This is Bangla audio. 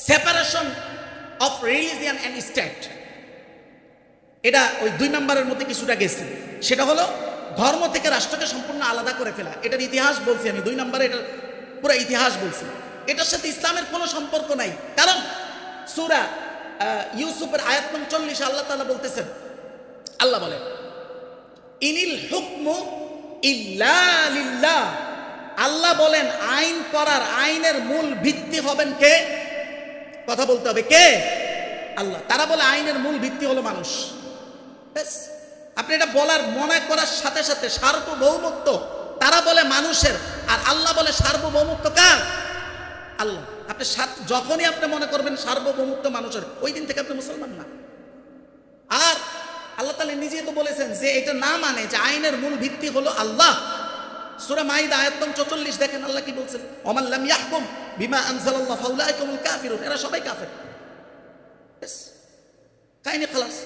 Separation of religion and state, এটা ওই 2 নম্বরের মধ্যে কিছুটা গেছে। সেটা হলো ধর্ম থেকে রাষ্ট্রকে সম্পূর্ণ আলাদা করে ফেলা। এটার ইতিহাস বলছি আমি 2 নম্বরে, এটার পুরো ইতিহাস বলছি। এটার সাথে ইসলামের কোনো সম্পর্ক নাই। কারণ সূরা ইউসুফের আয়াত নং 40 আল্লাহ তাআলা বলতেছেন, আল্লাহ বলেন ইনিল হুকমু ইল্লা লিল্লাহ। আল্লাহ বলেন আইন করার, আইনের মূল ভিত্তি হবেন কে? কথা বলতে হবে কে? আল্লাহ। তারা বলে আইনের মূল ভিত্তি হলো মানুষ। আপনি এটা বলার মনে করার সাথে সাথে সার্বভৌমত্ব তারা বলে মানুষের, আর আল্লাহ বলে সার্বভৌমত্ব কার? আল্লাহ। আপনি যখনই আপনি মনে করবেন সার্বভৌমত্ব মানুষের, ওই দিন থেকে আপনি মুসলমান না। আর আল্লাহ তাআলা নিজেই তো বলেছেন যে এটা না মানে যে আইনের মূল ভিত্তি হলো আল্লাহ। সূরা মাইদা আয়াত নং 44 দেখেন আল্লাহ কি বলছেন, ওমান লাম ইয়াহকুম বিমা আনজালাল্লাহু ফাউলাইকা হুমুল কাফিরুন। এরা সবাই কাফের। কাহিনী খালাস।